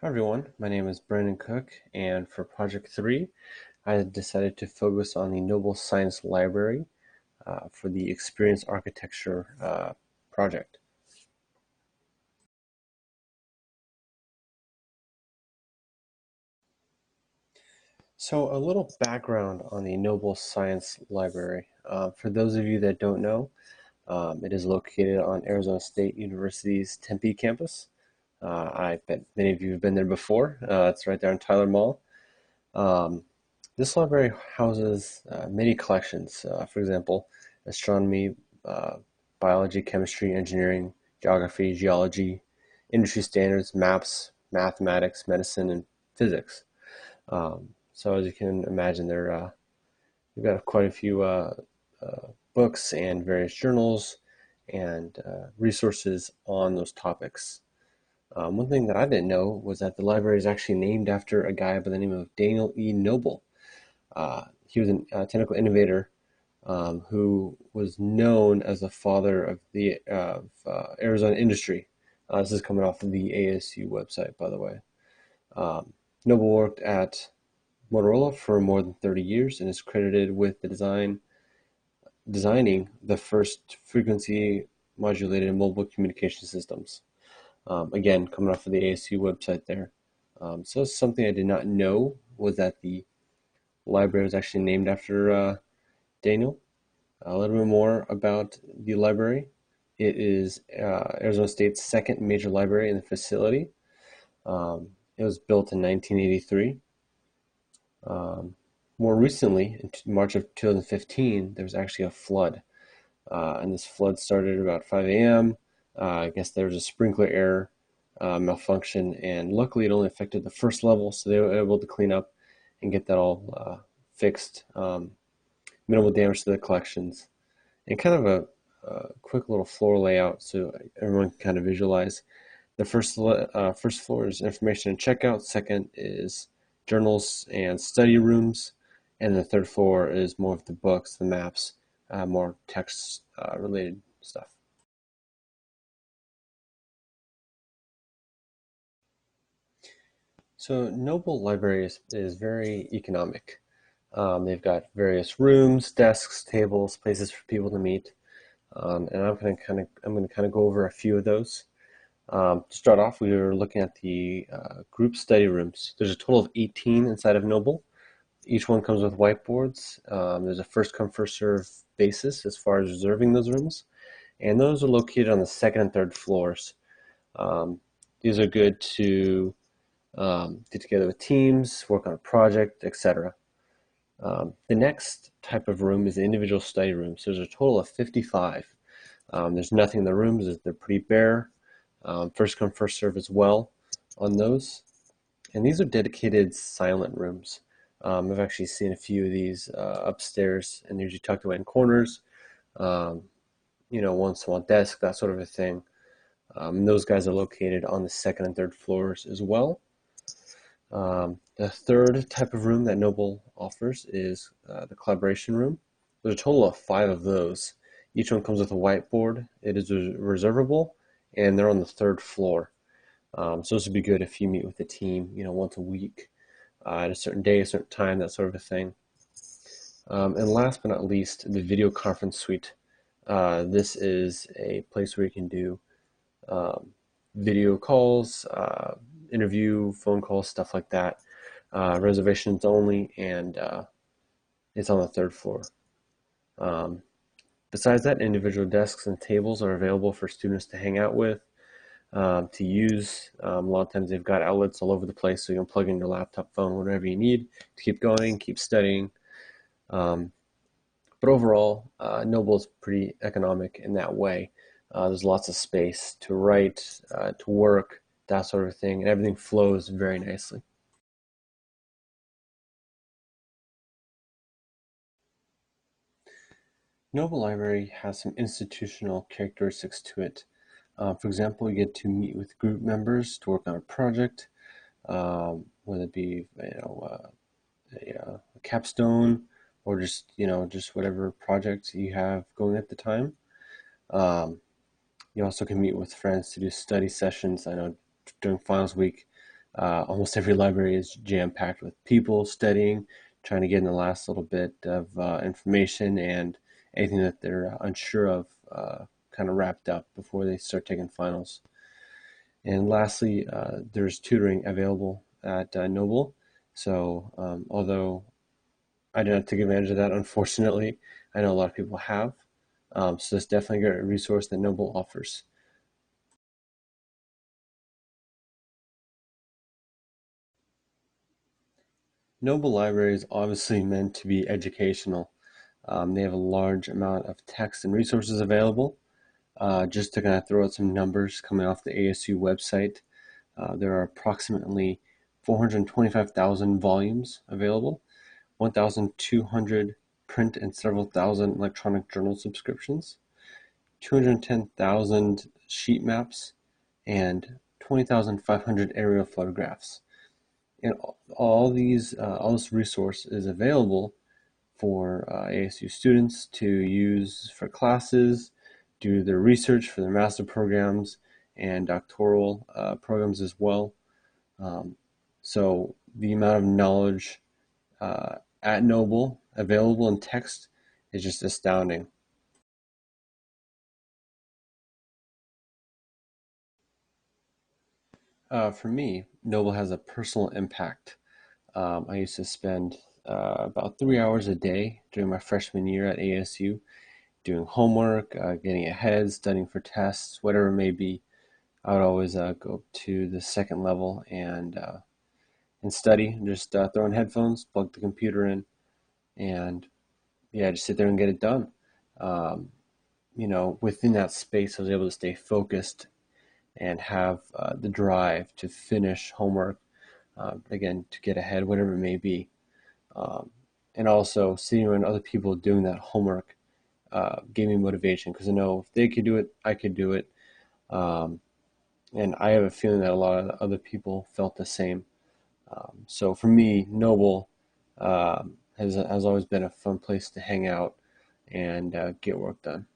Hi everyone, my name is Brandon Cook, and for Project 3, I decided to focus on the Noble Science Library for the Experience Architecture project. So a little background on the Noble Science Library. For those of you that don't know, it is located on Arizona State University's Tempe campus. I bet many of you have been there before. It's right there in Tyler Mall. Um, this library houses many collections, for example, astronomy, uh, biology, chemistry, engineering, geography, geology, industry standards, maps, mathematics, medicine, and physics. So as you can imagine, we've got quite a few books and various journals and resources on those topics. One thing that I didn't know was that the library is actually named after a guy by the name of Daniel E. Noble. He was a technical innovator who was known as the father of the Arizona industry. This is coming off of the ASU website, by the way. Noble worked at Motorola for more than 30 years and is credited with designing the first frequency modulated mobile communication systems. Again, coming off of the ASU website there. So something I did not know was that the library was actually named after Daniel. A little bit more about the library. It is Arizona State's second major library in the facility. It was built in 1983. Um, More recently, in March of 2015, there was actually a flood. And this flood started at about 5 a.m. I guess there was a sprinkler error malfunction, and luckily it only affected the first level, so they were able to clean up and get that all fixed. Minimal damage to the collections, and kind of a quick little floor layout so everyone can kind of visualize. The first floor is information and checkout. Second is journals and study rooms, and the third floor is more of the books, the maps, more text related stuff. So Noble Library is very economic. They've got various rooms, desks, tables, places for people to meet, and I'm going to kind of go over a few of those. To start off, we were looking at the group study rooms. There's a total of 18 inside of Noble. Each one comes with whiteboards. There's a first come, first serve basis as far as reserving those rooms, and those are located on the second and third floors. Um, these are good to get together with teams, work on a project, etc. The next type of room is the individual study rooms. There's a total of 55. There's nothing in the rooms, they're pretty bare. First come, first serve as well on those. And these are dedicated silent rooms. I've actually seen a few of these upstairs, and they're usually tucked away in corners. Um, one small desk, that sort of a thing. And those guys are located on the second and third floors as well. The third type of room that Noble offers is the collaboration room. There's a total of 5 of those. Each one comes with a whiteboard. It is reservable, and they're on the third floor. So this would be good if you meet with the team, once a week, at a certain day, a certain time, that sort of a thing. And last but not least, the video conference suite. This is a place where you can do um, video calls, interview, phone calls, stuff like that. Reservations only, and it's on the third floor. Um, Besides that, individual desks and tables are available for students to hang out with, to use. A lot of times they've got outlets all over the place, so you can plug in your laptop, phone, whatever you need to keep going, keep studying. Um, but overall, Noble is pretty economic in that way. There's lots of space to write, to work, that sort of thing, and everything flows very nicely. Noble Library has some institutional characteristics to it. For example, you get to meet with group members to work on a project, whether it be a capstone or just whatever project you have going at the time. Um, you also can meet with friends to do study sessions. I know during finals week, Almost every library is jam-packed with people studying, trying to get in the last little bit of information and anything that they're unsure of kind of wrapped up before they start taking finals. And lastly, there's tutoring available at Noble. So although I didn't take advantage of that, unfortunately, I know a lot of people have. So it's definitely a resource that Noble offers. Noble Library is obviously meant to be educational. They have a large amount of text and resources available. Just to kind of throw out some numbers coming off the ASU website, there are approximately 425,000 volumes available, 1,200 print and several thousand electronic journal subscriptions, 210,000 sheet maps, and 20,500 aerial photographs. And all this resource is available for ASU students to use for classes, do their research for their master programs and doctoral programs as well. Um, so the amount of knowledge at Noble available in text is just astounding. For me, Noble has a personal impact. I used to spend about 3 hours a day during my freshman year at ASU doing homework, getting ahead, studying for tests, whatever it may be. I would always go to the second level and study, just throw in headphones, plug the computer in, and yeah, just sit there and get it done. Um, within that space, I was able to stay focused and have the drive to finish homework, again, to get ahead, whatever it may be. Um, and also seeing around other people doing that homework gave me motivation because I know if they could do it, I could do it. Um, and I have a feeling that a lot of other people felt the same. So for me, Noble has always been a fun place to hang out and get work done.